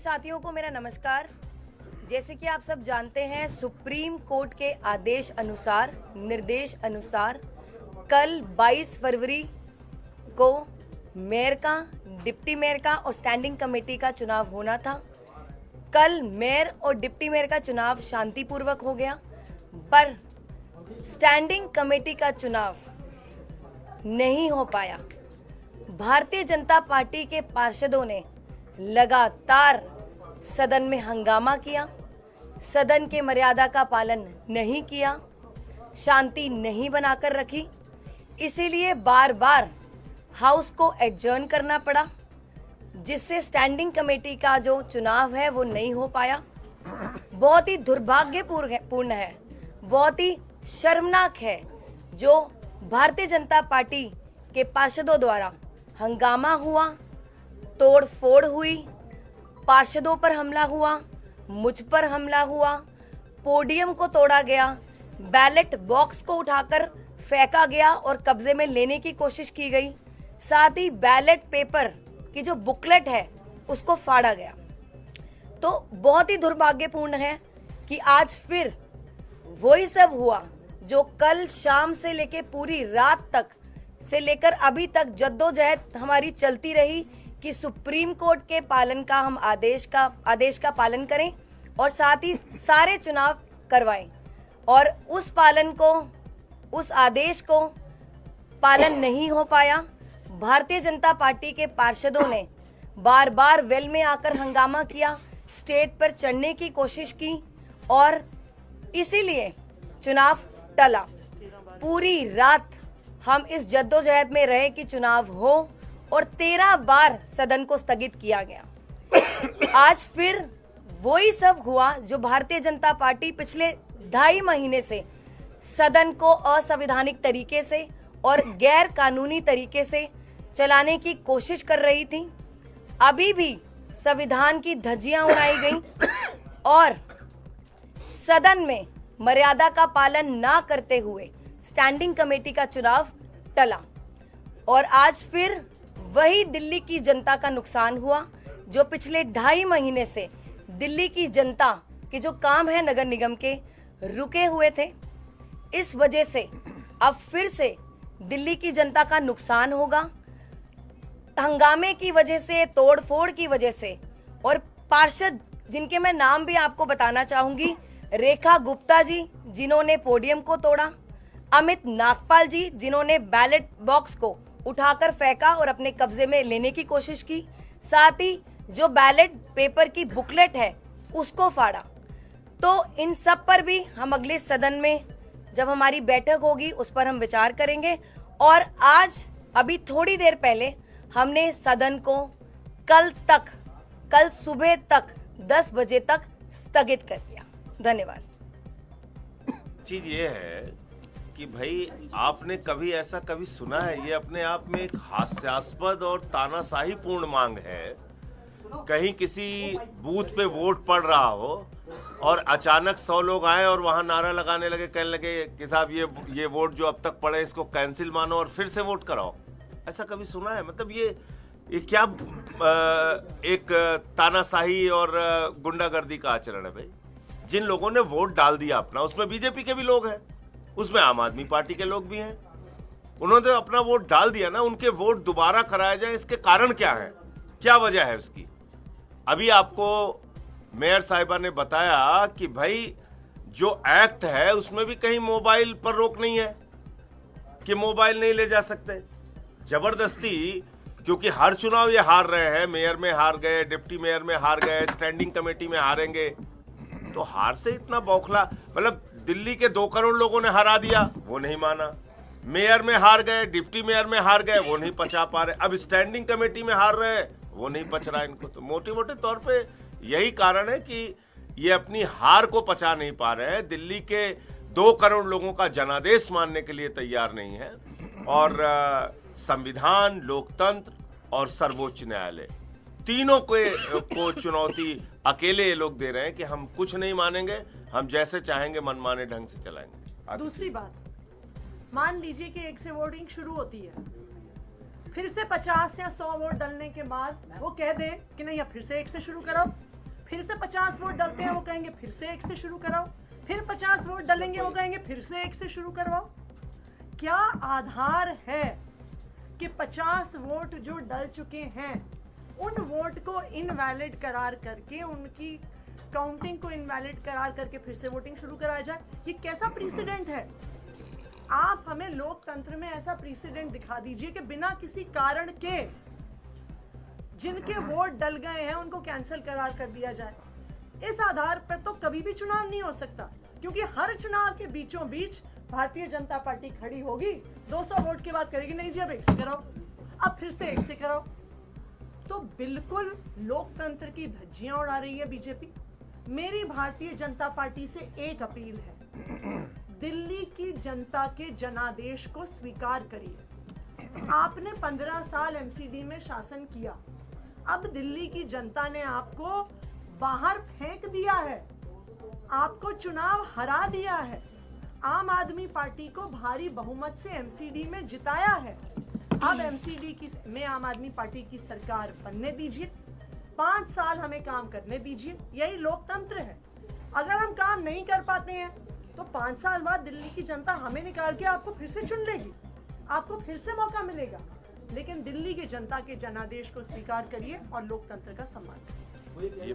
साथियों को मेरा नमस्कार। जैसे कि आप सब जानते हैं, सुप्रीम कोर्ट के आदेश अनुसार, निर्देश अनुसार कल 22 फरवरी को मेयर का, डिप्टी मेयर का और स्टैंडिंग कमेटी का चुनाव होना था। कल मेयर और डिप्टी मेयर का चुनाव शांतिपूर्वक हो गया, पर स्टैंडिंग कमेटी का चुनाव नहीं हो पाया। भारतीय जनता पार्टी के पार्षदों ने लगातार सदन में हंगामा किया, सदन के मर्यादा का पालन नहीं किया, शांति नहीं बनाकर रखी। इसीलिए बार बार हाउस को एडजर्न करना पड़ा, जिससे स्टैंडिंग कमेटी का जो चुनाव है वो नहीं हो पाया। बहुत ही दुर्भाग्यपूर्ण है, बहुत ही शर्मनाक है जो भारतीय जनता पार्टी के पार्षदों द्वारा हंगामा हुआ, तोड़ फोड़ हुई, पार्षदों पर हमला हुआ, मुझ पर हमला हुआ, पोडियम को तोड़ा गया, बैलेट बॉक्स को उठाकर फेंका गया और कब्जे में लेने की कोशिश की गई। साथ ही बैलेट पेपर की जो बुकलेट है उसको फाड़ा गया। तो बहुत ही दुर्भाग्यपूर्ण है कि आज फिर वही सब हुआ जो कल शाम से लेकर पूरी रात तक से लेकर अभी तक जद्दोजहद हमारी चलती रही कि सुप्रीम कोर्ट के पालन का हम आदेश का पालन करें और साथ ही सारे चुनाव करवाएं। और उस आदेश को पालन नहीं हो पाया। भारतीय जनता पार्टी के पार्षदों ने बार बार वेल में आकर हंगामा किया, स्टेज पर चढ़ने की कोशिश की और इसीलिए चुनाव टला। पूरी रात हम इस जद्दोजहद में रहे कि चुनाव हो और 13 बार सदन को स्थगित किया गया। आज फिर वही सब हुआ जो भारतीय जनता पार्टी पिछले 2.5 महीने से सदन को असंवैधानिक तरीके से और गैर कानूनी तरीके से चलाने की कोशिश कर रही थी। अभी भी संविधान की धज्जियां उड़ाई गई और सदन में मर्यादा का पालन ना करते हुए स्टैंडिंग कमेटी का चुनाव टला। और आज फिर वही दिल्ली की जनता का नुकसान हुआ जो पिछले 2.5 महीने से दिल्ली की जनता के जो काम है नगर निगम के रुके हुए थे। इस वजह से अब फिर से दिल्ली की जनता का नुकसान होगा। हंगामे की वजह से, तोड़फोड़ की वजह से और पार्षद जिनके मैं नाम भी आपको बताना चाहूंगी, रेखा गुप्ता जी जिन्होंने पोडियम को तोड़ा, अमित नागपाल जी जिन्होंने बैलेट बॉक्स को उठाकर फेंका और अपने कब्जे में लेने की कोशिश की, साथ ही जो बैलेट पेपर की बुकलेट है उसको फाड़ा। तो इन सब पर भी हम अगले सदन में जब हमारी बैठक होगी उस पर हम विचार करेंगे। और आज अभी थोड़ी देर पहले हमने सदन को कल सुबह तक 10 बजे तक स्थगित कर दिया। धन्यवाद। चीज ये है कि भाई आपने कभी ऐसा कभी सुना है? ये अपने आप में एक हास्यास्पद और तानाशाही पूर्ण मांग है। कहीं किसी बूथ पे वोट पड़ रहा हो और अचानक 100 लोग आए और वहां नारा लगाने लगे, कहने लगे कि साहब ये वोट जो अब तक पड़े इसको कैंसिल मानो और फिर से वोट कराओ। ऐसा कभी सुना है? मतलब ये क्या एक तानाशाही और गुंडागर्दी का आचरण है भाई। जिन लोगों ने वोट डाल दिया अपना, उसमें बीजेपी के भी लोग हैं, उसमें आम आदमी पार्टी के लोग भी हैं, उन्होंने अपना वोट डाल दिया ना, उनके वोट दोबारा कराया जाए, इसके कारण क्या है, क्या वजह है उसकी? अभी आपको मेयर साहिबा ने बताया कि भाई जो एक्ट है उसमें भी कहीं मोबाइल पर रोक नहीं है कि मोबाइल नहीं ले जा सकते। जबरदस्ती, क्योंकि हर चुनाव ये हार रहे हैं, मेयर में हार गए, डिप्टी मेयर में हार गए, स्टैंडिंग कमेटी में हारेंगे, तो हार से इतना बौखला। मतलब दिल्ली के 2 करोड़ लोगों ने हरा दिया, वो नहीं माना। मेयर में हार गए, डिप्टी मेयर में हार गए, वो नहीं पचा पा रहे। अब स्टैंडिंग कमेटी में हार रहे हैं, वो नहीं पच रहा इनको। तो मोटे तौर पे यही कारण है कि ये अपनी हार को पचा नहीं पा रहे हैं। दिल्ली के 2 करोड़ लोगों का जनादेश मानने के लिए तैयार नहीं है। और संविधान, लोकतंत्र और सर्वोच्च न्यायालय, तीनों को चुनौती अकेले ये लोग दे रहे हैं कि हम कुछ नहीं मानेंगे, हम जैसे चाहेंगे मनमाने ढंग से चलाएंगे। दूसरी बात, मान लीजिए कि 1 से वोटिंग शुरू होती है, फिर से 50 या 100 वोट डालने के बाद वो कह दे कि नहीं अब फिर से 1 से शुरू करो, फिर से 50 वोट डलते हैं, वो कहेंगे फिर से 1 से शुरू कराओ, फिर 50 वोट डलेंगे, वो कहेंगे फिर से 1 से शुरू करवाओ। क्या आधार है कि 50 वोट जो डल चुके हैं उन वोट को इनवैलिड करार करके, उनकी काउंटिंग को इनवैलिड करार करके फिर से वोटिंग शुरू कराया जाए? ये कैसा प्रेसिडेंट है? आप हमें लोकतंत्र में ऐसा प्रेसिडेंट दिखा दीजिए कि बिना किसी कारण के जिनके वोट डल गए हैं उनको कैंसिल करार कर दिया जाए। इस आधार पर तो कभी भी चुनाव नहीं हो सकता, क्योंकि हर चुनाव के बीचों बीच भारतीय जनता पार्टी खड़ी होगी, 200 वोट के बाद करेगी नहीं जी अब 1 से कराओ, अब फिर से 1 से कराओ। तो बिल्कुल लोकतंत्र की धज्जियां उड़ा रही है बीजेपी। मेरी भारतीय जनता पार्टी से एक अपील है, दिल्ली की जनता के जनादेश को स्वीकार करिए। आपने 15 साल एमसीडी में शासन किया, अब दिल्ली की जनता ने आपको बाहर फेंक दिया है, आपको चुनाव हरा दिया है, आम आदमी पार्टी को भारी बहुमत से एमसीडी में जिताया है। अब एमसीडी की में आम आदमी पार्टी की सरकार बनने दीजिए, 5 साल हमें काम करने दीजिए, यही लोकतंत्र है। अगर हम काम नहीं कर पाते हैं तो 5 साल बाद दिल्ली की जनता हमें निकाल के आपको फिर से चुन लेगी, आपको फिर से मौका मिलेगा। लेकिन दिल्ली की जनता के जनादेश को स्वीकार करिए और लोकतंत्र का सम्मान करिए। ये